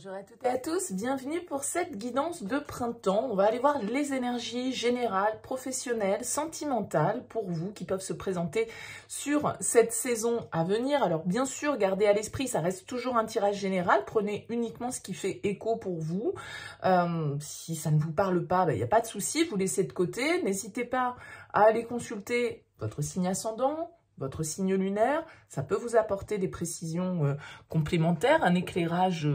Bonjour à toutes et à tous, bienvenue pour cette guidance de printemps. On va aller voir les énergies générales, professionnelles, sentimentales pour vous qui peuvent se présenter sur cette saison à venir. Alors bien sûr, gardez à l'esprit, ça reste toujours un tirage général. Prenez uniquement ce qui fait écho pour vous. Si ça ne vous parle pas, il n'y a pas de souci, vous laissez de côté. N'hésitez pas à aller consulter votre signe ascendant, votre signe lunaire, ça peut vous apporter des précisions complémentaires, un éclairage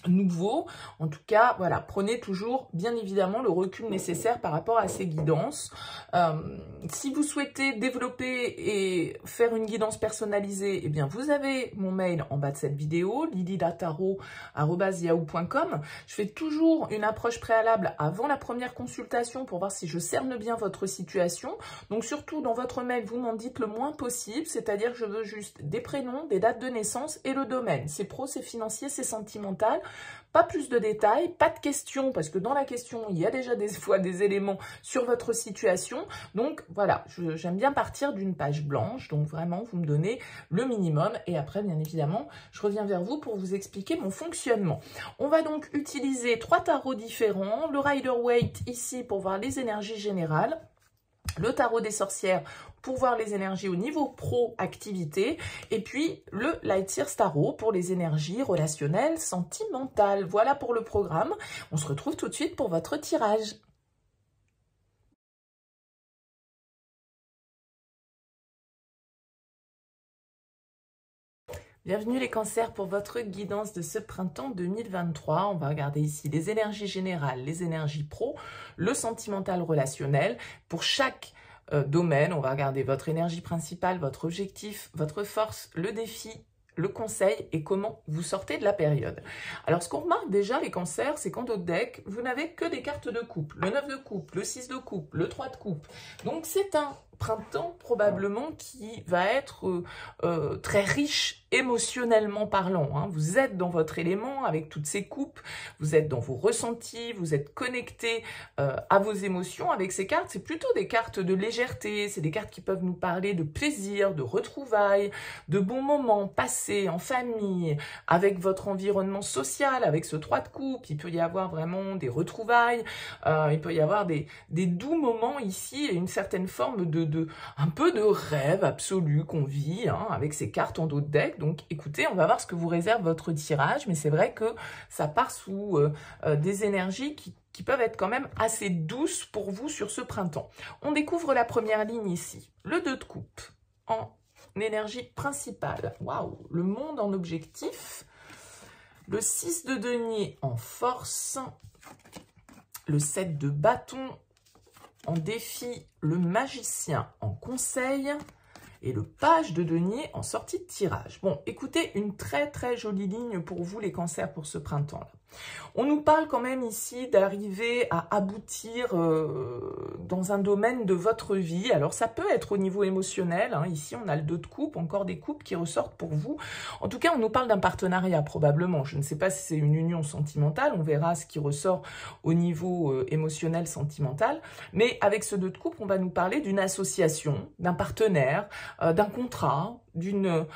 nouveau. En tout cas, voilà, prenez toujours, bien évidemment, le recul nécessaire par rapport à ces guidances. Si vous souhaitez développer et faire une guidance personnalisée, eh bien, vous avez mon mail en bas de cette vidéo, lilylataro@yahoo.com. Je fais toujours une approche préalable avant la première consultation pour voir si je cerne bien votre situation. Donc, surtout, dans votre mail, vous m'en dites le moins possible, c'est-à-dire que je veux juste des prénoms, des dates de naissance et le domaine. C'est pro, c'est financier, c'est sentimental. Pas plus de détails, pas de questions, parce que dans la question, il y a déjà des fois des éléments sur votre situation. Donc voilà, j'aime bien partir d'une page blanche. Donc vraiment, vous me donnez le minimum. Et après, bien évidemment, je reviens vers vous pour vous expliquer mon fonctionnement. On va donc utiliser 3 tarots différents. Le Rider-Waite ici pour voir les énergies générales. Le tarot des sorcières pour voir les énergies au niveau pro-activité, et puis le Light Seers Tarot pour les énergies relationnelles, sentimentales. Voilà pour le programme. On se retrouve tout de suite pour votre tirage. Bienvenue les cancers pour votre guidance de ce printemps 2023. On va regarder ici les énergies générales, les énergies pro, le sentimental relationnel. Pour chaque domaine, on va regarder votre énergie principale, votre objectif, votre force, le défi, le conseil et comment vous sortez de la période. Alors, ce qu'on remarque déjà, les cancers, c'est qu'en dos de deck, vous n'avez que des cartes de coupe. Le 9 de coupe, le 6 de coupe, le 3 de coupe. Donc, c'est un printemps probablement qui va être très riche émotionnellement parlant. Hein. Vous êtes dans votre élément avec toutes ces coupes, vous êtes dans vos ressentis, vous êtes connecté à vos émotions avec ces cartes. C'est plutôt des cartes de légèreté, c'est des cartes qui peuvent nous parler de plaisir, de retrouvailles, de bons moments passés en famille, avec votre environnement social, avec ce 3 de coupe. Il peut y avoir vraiment des retrouvailles, il peut y avoir des doux moments ici et une certaine forme un peu de rêve absolu qu'on vit hein, avec ces cartes en dos de deck. Donc écoutez, on va voir ce que vous réserve votre tirage, mais c'est vrai que ça part sous des énergies qui peuvent être quand même assez douces pour vous sur ce printemps. On découvre la première ligne ici, le 2 de coupe en énergie principale. Waouh, le monde en objectif, le 6 de denier en force, le 7 de bâton en défi, le magicien en conseil et le page de denier en sortie de tirage. Bon, écoutez, une très très jolie ligne pour vous les cancers pour ce printemps-là. On nous parle quand même ici d'arriver à aboutir dans un domaine de votre vie. Alors ça peut être au niveau émotionnel, hein. Ici on a le 2 de coupe, encore des coupes qui ressortent pour vous. En tout cas on nous parle d'un partenariat probablement. Je ne sais pas si c'est une union sentimentale, on verra ce qui ressort au niveau émotionnel, sentimental. Mais avec ce 2 de coupe, on va nous parler d'une association, d'un partenaire, d'un contrat, d'une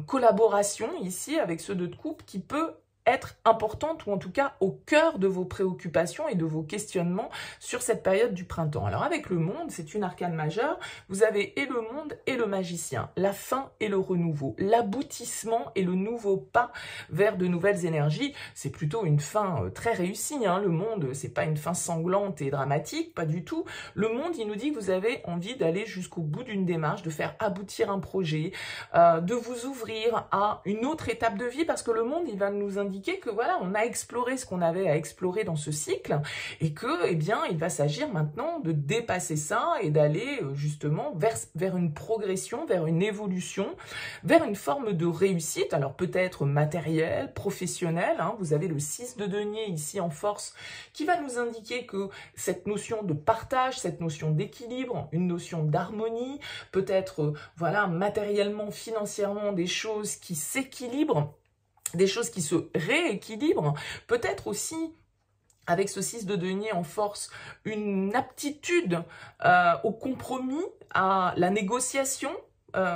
collaboration ici avec ce 2 de coupe qui peut être importante ou en tout cas au cœur de vos préoccupations et de vos questionnements sur cette période du printemps. Alors avec le monde, c'est une arcane majeure, vous avez et le monde et le magicien, la fin et le renouveau, l'aboutissement et le nouveau pas vers de nouvelles énergies. C'est plutôt une fin très réussie, hein. Le monde, c'est pas une fin sanglante et dramatique, pas du tout. Le monde, il nous dit que vous avez envie d'aller jusqu'au bout d'une démarche, de faire aboutir un projet, de vous ouvrir à une autre étape de vie, parce que le monde, il va nous indiquer que voilà, on a exploré ce qu'on avait à explorer dans ce cycle et que, eh bien, il va s'agir maintenant de dépasser ça et d'aller justement vers une progression, vers une évolution, vers une forme de réussite, alors peut-être matérielle, professionnelle. Hein. Vous avez le 6 de denier ici en force qui va nous indiquer que cette notion de partage, cette notion d'équilibre, une notion d'harmonie, peut-être voilà, matériellement, financièrement, des choses qui s'équilibrent, des choses qui se rééquilibrent, peut-être aussi avec ce 6 de denier en force, une aptitude au compromis, à la négociation,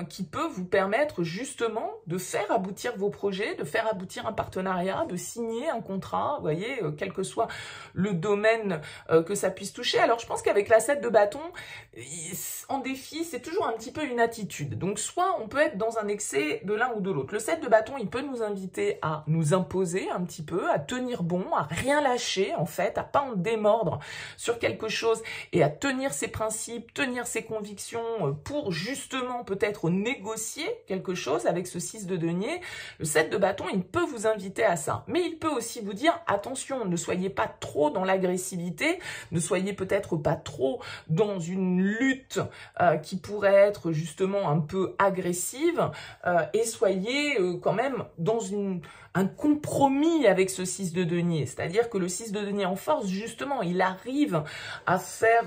qui peut vous permettre justement de faire aboutir vos projets, de faire aboutir un partenariat, de signer un contrat, vous voyez, quel que soit le domaine que ça puisse toucher. Alors je pense qu'avec la 7 de bâton, en défi, c'est toujours un petit peu une attitude. Donc soit on peut être dans un excès de l'un ou de l'autre. Le 7 de bâton, il peut nous inviter à nous imposer un petit peu, à tenir bon, à rien lâcher en fait, à pas en démordre sur quelque chose et à tenir ses principes, tenir ses convictions pour justement peut-être négocier quelque chose avec ce 6 de denier. Le 7 de bâton, il peut vous inviter à ça. Mais il peut aussi vous dire, attention, ne soyez pas trop dans l'agressivité, ne soyez peut-être pas trop dans une lutte qui pourrait être justement un peu agressive et soyez quand même dans un compromis avec ce 6 de denier. C'est-à-dire que le 6 de denier en force, justement, il arrive à faire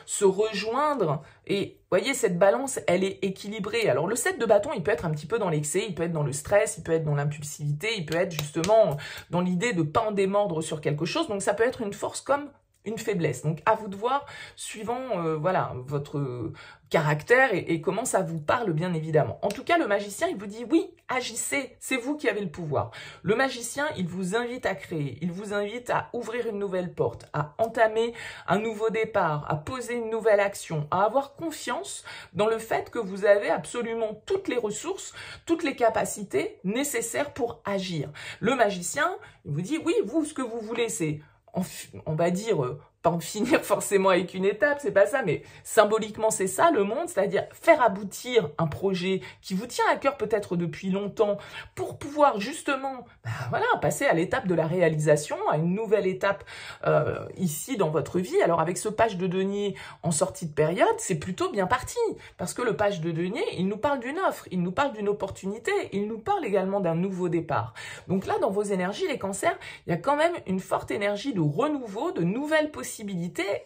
se rejoindre et voyez, cette balance, elle est équilibrée. Alors, le 7 de bâton, il peut être un petit peu dans l'excès, il peut être dans le stress, il peut être dans l'impulsivité, il peut être justement dans l'idée de ne pas en démordre sur quelque chose. Donc, ça peut être une force comme une faiblesse. Donc, à vous de voir, suivant voilà, votre caractère et comment ça vous parle, bien évidemment. En tout cas, le magicien, il vous dit, oui, agissez, c'est vous qui avez le pouvoir. Le magicien, il vous invite à créer, il vous invite à ouvrir une nouvelle porte, à entamer un nouveau départ, à poser une nouvelle action, à avoir confiance dans le fait que vous avez absolument toutes les ressources, toutes les capacités nécessaires pour agir. Le magicien, il vous dit, oui, vous, ce que vous voulez, c'est on va dire, pas en finir forcément avec une étape, c'est pas ça, mais symboliquement c'est ça le monde, c'est-à-dire faire aboutir un projet qui vous tient à cœur peut-être depuis longtemps pour pouvoir justement voilà, passer à l'étape de la réalisation, à une nouvelle étape ici dans votre vie. Alors avec ce page de denier en sortie de période, c'est plutôt bien parti, parce que le page de denier, il nous parle d'une offre, il nous parle d'une opportunité, il nous parle également d'un nouveau départ. Donc là, dans vos énergies, les cancers, il y a quand même une forte énergie de renouveau, de nouvelles possibilités,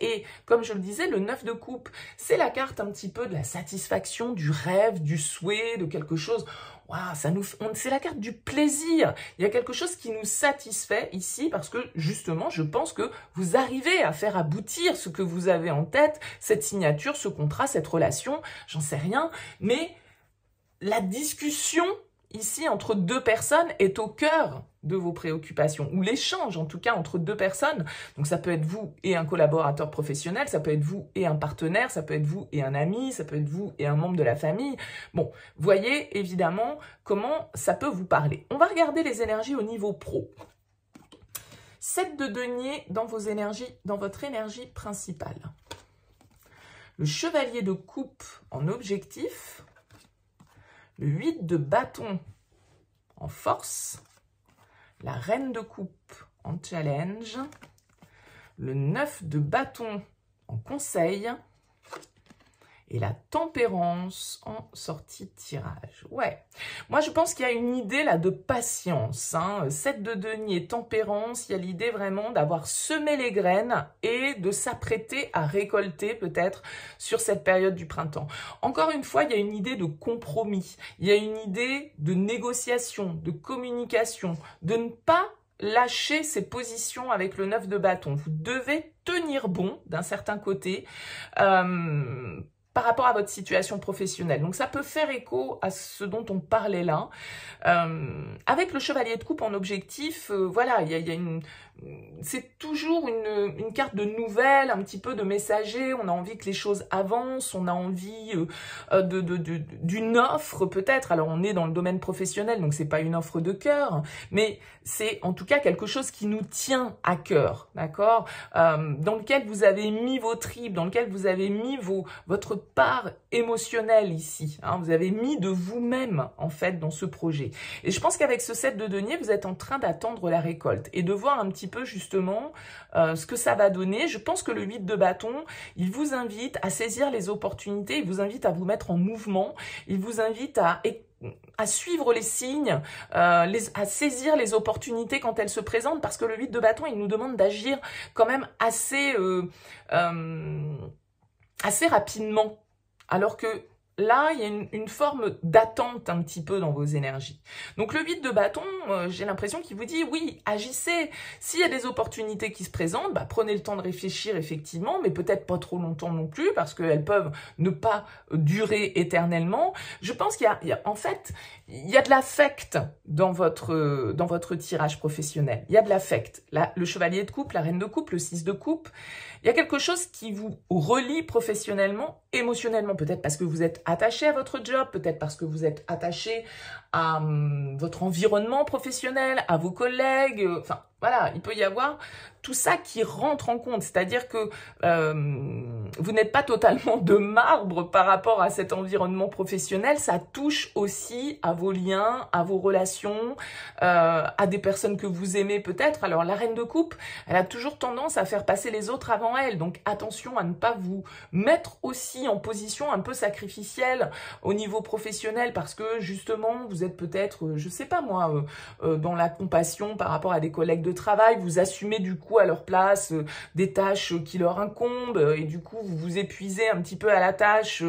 et comme je le disais, le 9 de coupe, c'est la carte un petit peu de la satisfaction, du rêve, du souhait, de quelque chose. Waouh, c'est la carte du plaisir. Il y a quelque chose qui nous satisfait ici parce que justement, je pense que vous arrivez à faire aboutir ce que vous avez en tête, cette signature, ce contrat, cette relation, j'en sais rien, mais la discussion ici entre deux personnes est au cœur de vos préoccupations, ou l'échange en tout cas entre deux personnes. Donc ça peut être vous et un collaborateur professionnel, ça peut être vous et un partenaire, ça peut être vous et un ami, ça peut être vous et un membre de la famille. Bon, voyez évidemment comment ça peut vous parler. On va regarder les énergies au niveau pro. 7 de denier dans vos énergies, dans votre énergie principale. Le chevalier de coupe en objectif. Le 8 de bâton en force. La reine de coupe en challenge, le 9 de bâton en conseil et la tempérance en sortie de tirage. Ouais, moi je pense qu'il y a une idée là de patience, 7 de denier, tempérance, il y a l'idée vraiment d'avoir semé les graines et de s'apprêter à récolter peut-être sur cette période du printemps. Encore une fois, il y a une idée de compromis, il y a une idée de négociation, de communication, de ne pas lâcher ses positions avec le 9 de bâton. Vous devez tenir bon d'un certain côté, par rapport à votre situation professionnelle. Donc, ça peut faire écho à ce dont on parlait là. Avec le chevalier de coupe en objectif, voilà, il y a une... C'est toujours une carte de nouvelles, un petit peu de messager. On a envie que les choses avancent, on a envie d'une offre peut-être. Alors, on est dans le domaine professionnel, donc c'est pas une offre de cœur, mais c'est en tout cas quelque chose qui nous tient à cœur, d'accord, dans lequel vous avez mis vos tripes, dans lequel vous avez mis votre part émotionnelle ici. Vous avez mis de vous-même, en fait, dans ce projet. Et je pense qu'avec ce 7 de denier, vous êtes en train d'attendre la récolte et de voir un petit peu, justement, ce que ça va donner. Je pense que le 8 de bâton, il vous invite à saisir les opportunités, il vous invite à vous mettre en mouvement, il vous invite à suivre les signes, à saisir les opportunités quand elles se présentent, parce que le 8 de bâton, il nous demande d'agir quand même assez rapidement. Alors que là, il y a une forme d'attente un petit peu dans vos énergies. Donc le 8 de bâton, j'ai l'impression qu'il vous dit, oui, agissez. S'il y a des opportunités qui se présentent, bah, prenez le temps de réfléchir effectivement, mais peut-être pas trop longtemps non plus, parce qu'elles peuvent ne pas durer éternellement. Je pense en fait, il y a de l'affect dans votre tirage professionnel. Il y a de l'affect. Le chevalier de coupe, la reine de coupe, le 6 de coupe. Il y a quelque chose qui vous relie professionnellement, émotionnellement, peut-être parce que vous êtes attaché à votre job, peut-être parce que vous êtes attaché à votre environnement professionnel, à vos collègues, enfin voilà, il peut y avoir tout ça qui rentre en compte, c'est-à-dire que vous n'êtes pas totalement de marbre par rapport à cet environnement professionnel, ça touche aussi à vos liens, à vos relations, à des personnes que vous aimez peut-être. Alors la reine de coupe, elle a toujours tendance à faire passer les autres avant elle, donc attention à ne pas vous mettre aussi en position un peu sacrificielle au niveau professionnel, parce que justement vous êtes peut-être, je sais pas moi, dans la compassion par rapport à des collègues de travail, vous assumez du coup à leur place des tâches qui leur incombent, et du coup vous vous épuisez un petit peu à la tâche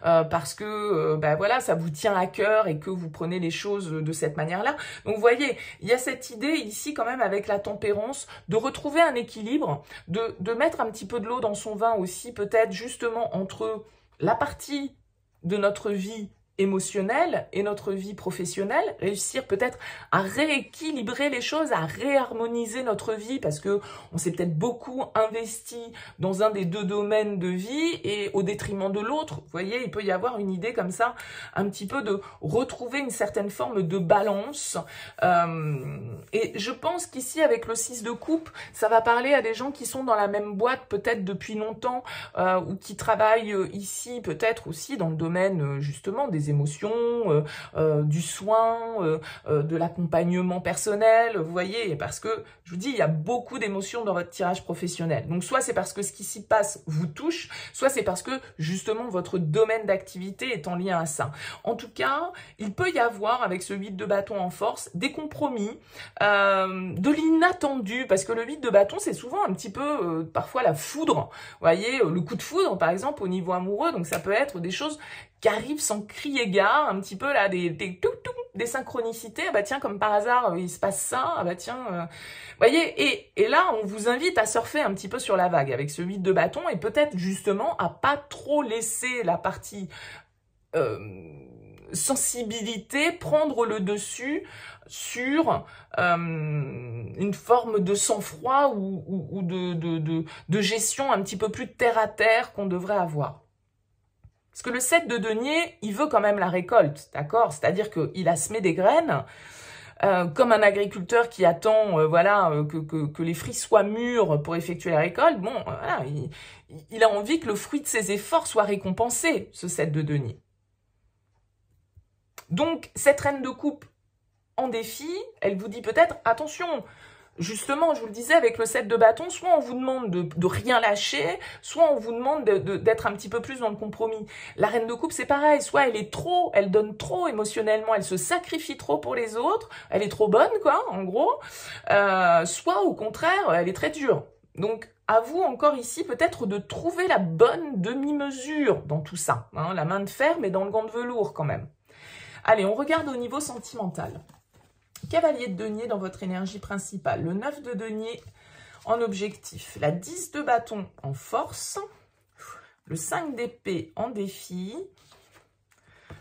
parce que ben voilà, ça vous tient à cœur et que vous prenez les choses de cette manière-là. Donc vous voyez, il y a cette idée ici quand même avec la tempérance de retrouver un équilibre, de mettre un petit peu de l'eau dans son vin aussi, peut-être justement entre la partie de notre vie émotionnelle et notre vie professionnelle, réussir peut-être à rééquilibrer les choses, à réharmoniser notre vie, parce que on s'est peut-être beaucoup investi dans un des deux domaines de vie et au détriment de l'autre. Vous voyez, il peut y avoir une idée comme ça, un petit peu de retrouver une certaine forme de balance. Et je pense qu'ici, avec le 6 de coupe, ça va parler à des gens qui sont dans la même boîte peut-être depuis longtemps, ou qui travaillent ici peut-être aussi dans le domaine justement des émotions, du soin, de l'accompagnement personnel, vous voyez, parce que, je vous dis, il y a beaucoup d'émotions dans votre tirage professionnel. Donc, soit c'est parce que ce qui s'y passe vous touche, soit c'est parce que, justement, votre domaine d'activité est en lien à ça. En tout cas, il peut y avoir, avec ce 8 de bâton en force, des compromis, de l'inattendu, parce que le 8 de bâton, c'est souvent un petit peu, parfois, la foudre, vous voyez, le coup de foudre, par exemple, au niveau amoureux, donc ça peut être des choses qui arrivent sans crier gare, un petit peu là, des synchronicités, ah bah tiens, comme par hasard, il se passe ça, ah bah tiens, vous voyez, et là, on vous invite à surfer un petit peu sur la vague avec ce 8 de bâton, et peut-être justement à pas trop laisser la partie sensibilité prendre le dessus sur une forme de sang-froid ou de gestion un petit peu plus terre à terre qu'on devrait avoir. Parce que le 7 de denier, il veut quand même la récolte, d'accord? C'est-à-dire qu'il a semé des graines, comme un agriculteur qui attend voilà, que les fruits soient mûrs pour effectuer la récolte. Bon, voilà, il a envie que le fruit de ses efforts soit récompensé, ce 7 de denier. Donc, cette reine de coupe en défi, elle vous dit peut-être, attention, justement, je vous le disais, avec le 7 de bâton, soit on vous demande de rien lâcher, soit on vous demande d'être un petit peu plus dans le compromis. La reine de coupe, c'est pareil, soit elle donne trop émotionnellement, elle se sacrifie trop pour les autres, elle est trop bonne, quoi, en gros, soit au contraire, elle est très dure. Donc, à vous encore ici peut-être de trouver la bonne demi-mesure dans tout ça, hein, la main de fer, mais dans le gant de velours quand même. Allez, on regarde au niveau sentimental. Cavalier de denier dans votre énergie principale, le 9 de denier en objectif, la 10 de bâton en force, le 5 d'épée en défi,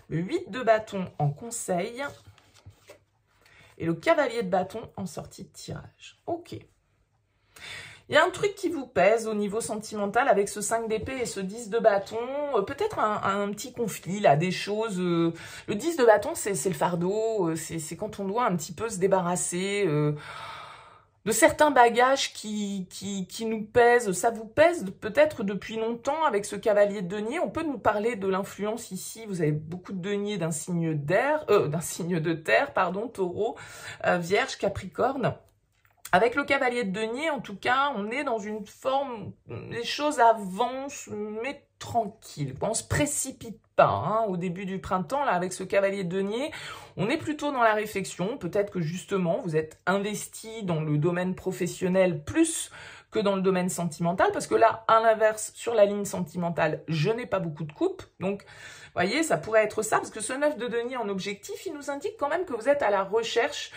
le 8 de bâton en conseil et le cavalier de bâton en sortie de tirage. Ok. Il y a un truc qui vous pèse au niveau sentimental avec ce 5 d'épée et ce 10 de bâton. Peut-être un petit conflit, là, des choses. Le 10 de bâton, c'est le fardeau. C'est quand on doit un petit peu se débarrasser de certains bagages qui nous pèsent. Ça vous pèse peut-être depuis longtemps avec ce cavalier de denier. On peut nous parler de l'influence ici. Vous avez beaucoup de deniers d'un signe de terre, pardon, taureau, vierge, capricorne. Avec le cavalier de denier, en tout cas, on est dans une forme, les choses avancent, mais tranquille. On ne se précipite pas hein, au début du printemps, là, avec ce cavalier de denier. On est plutôt dans la réflexion. Peut-être que justement, vous êtes investi dans le domaine professionnel plus que dans le domaine sentimental, parce que là, à l'inverse, sur la ligne sentimentale, je n'ai pas beaucoup de coupe. Donc, vous voyez, ça pourrait être ça, parce que ce 9 de denier en objectif, il nous indique quand même que vous êtes à la recherche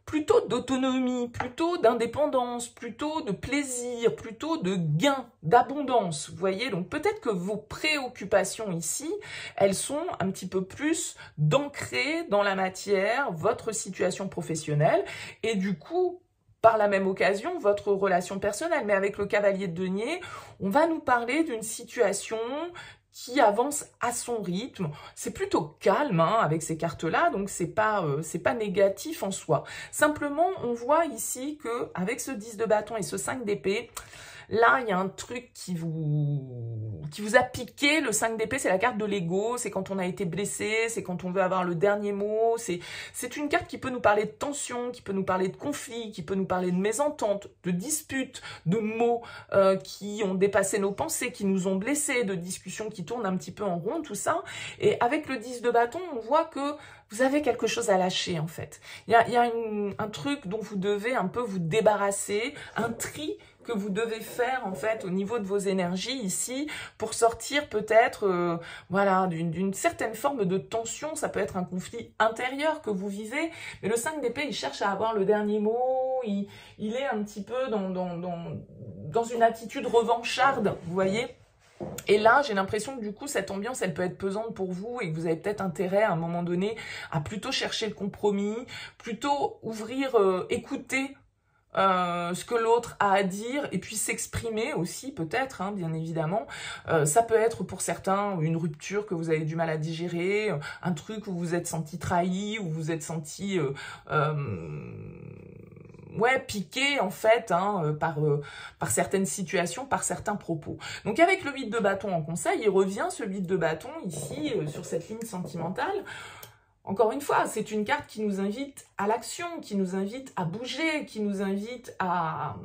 plutôt d'autonomie, plutôt d'indépendance, plutôt de plaisir, plutôt de gain, d'abondance, vous voyez. Donc peut-être que vos préoccupations ici, elles sont un petit peu plus d'ancrer dans la matière votre situation professionnelle et du coup, par la même occasion, votre relation personnelle. Mais avec le cavalier de denier, on va nous parler d'une situation qui avance à son rythme. C'est plutôt calme hein, avec ces cartes-là, donc c'est pas négatif en soi. Simplement, on voit ici que avec ce 10 de bâton et ce 5 d'épée, là, il y a un truc qui vous a piqué. Le 5 d'épée, c'est la carte de l'ego. C'est quand on a été blessé, c'est quand on veut avoir le dernier mot. C'est une carte qui peut nous parler de tension, qui peut nous parler de conflit, qui peut nous parler de mésentente, de disputes, de mots qui ont dépassé nos pensées, qui nous ont blessés, de discussions qui tournent un petit peu en rond, tout ça. Et avec le 10 de bâton, on voit que vous avez quelque chose à lâcher, en fait. Il y a un truc dont vous devez un peu vous débarrasser, un tri que vous devez faire en fait au niveau de vos énergies ici pour sortir peut-être voilà d'une certaine forme de tension. Ça peut être un conflit intérieur que vous vivez, mais le 5 d'épée il cherche à avoir le dernier mot, il est un petit peu dans une attitude revancharde, vous voyez. Et là, j'ai l'impression que du coup, cette ambiance, elle peut être pesante pour vous et que vous avez peut-être intérêt à un moment donné à plutôt chercher le compromis, plutôt ouvrir, écouter ce que l'autre a à dire et puis s'exprimer aussi peut-être, hein, bien évidemment. Ça peut être pour certains une rupture que vous avez du mal à digérer, un truc où vous vous êtes senti trahi, où vous vous êtes senti ouais, piqué en fait hein, par certaines situations, par certains propos. Donc avec le 8 de bâton en conseil, il revient ce 8 de bâton ici sur cette ligne sentimentale. Encore une fois, c'est une carte qui nous invite à l'action, qui nous invite à bouger, qui nous invite à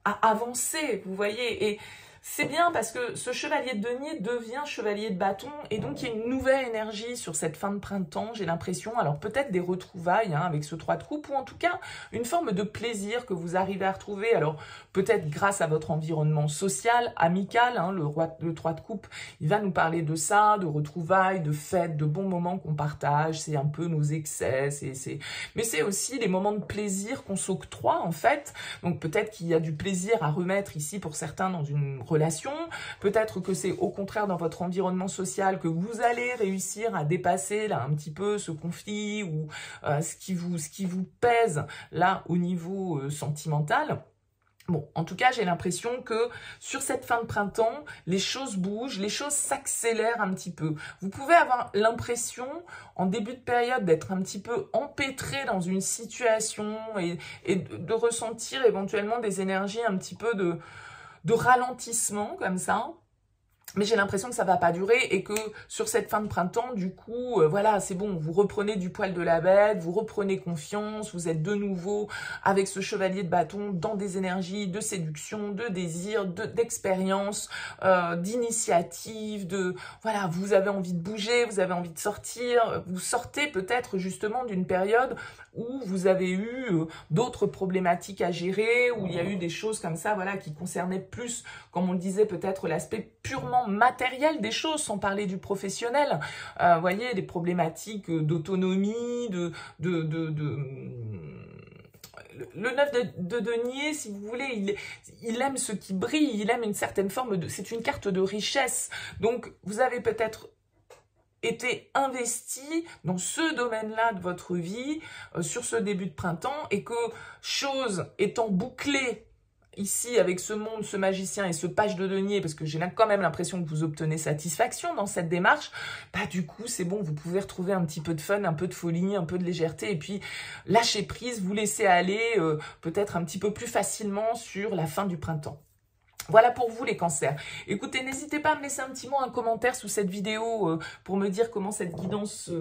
avancer, vous voyez. Et c'est bien parce que ce chevalier de denier devient chevalier de bâton et donc il y a une nouvelle énergie sur cette fin de printemps, j'ai l'impression. Alors peut-être des retrouvailles hein, avec ce 3 de coupe ou en tout cas une forme de plaisir que vous arrivez à retrouver. Alors peut-être grâce à votre environnement social, amical, hein, le 3 de coupe, il va nous parler de ça, de retrouvailles, de fêtes, de bons moments qu'on partage. C'est un peu nos excès, mais c'est aussi les moments de plaisir qu'on s'octroie en fait. Donc peut-être qu'il y a du plaisir à remettre ici pour certains dans une relation, peut-être que c'est au contraire dans votre environnement social que vous allez réussir à dépasser là un petit peu ce conflit ou ce qui vous pèse là au niveau sentimental. Bon, en tout cas, j'ai l'impression que sur cette fin de printemps, les choses bougent, les choses s'accélèrent un petit peu. Vous pouvez avoir l'impression, en début de période, d'être un petit peu empêtré dans une situation et de ressentir éventuellement des énergies un petit peu de ralentissement, comme ça. Mais j'ai l'impression que ça va pas durer et que sur cette fin de printemps, du coup, voilà, c'est bon, vous reprenez du poil de la bête, vous reprenez confiance, vous êtes de nouveau avec ce chevalier de bâton dans des énergies de séduction, de désir, d'expérience, d'initiative, voilà, vous avez envie de bouger, vous avez envie de sortir, vous sortez peut-être justement d'une période où vous avez eu d'autres problématiques à gérer, où il y a eu des choses comme ça, voilà, qui concernaient plus, comme on le disait, peut-être l'aspect purement matériel des choses, sans parler du professionnel. Vous voyez, des problématiques d'autonomie, le 9 de denier, si vous voulez, il aime ce qui brille, il aime une certaine forme de... C'est une carte de richesse. Donc, vous avez peut-être été investi dans ce domaine-là de votre vie, sur ce début de printemps, et que, chose étant bouclée, ici, avec ce monde, ce magicien et ce page de denier, parce que j'ai quand même l'impression que vous obtenez satisfaction dans cette démarche, bah du coup, c'est bon, vous pouvez retrouver un petit peu de fun, un peu de folie, un peu de légèreté, et puis lâcher prise, vous laisser aller peut-être un petit peu plus facilement sur la fin du printemps. Voilà pour vous les cancers. Écoutez, n'hésitez pas à me laisser un petit mot, un commentaire sous cette vidéo pour me dire comment cette guidance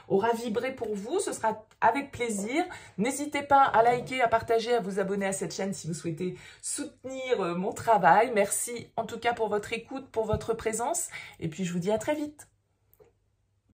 aura vibré pour vous. Ce sera avec plaisir. N'hésitez pas à liker, à partager, à vous abonner à cette chaîne si vous souhaitez soutenir mon travail. Merci en tout cas pour votre écoute, pour votre présence. Et puis je vous dis à très vite.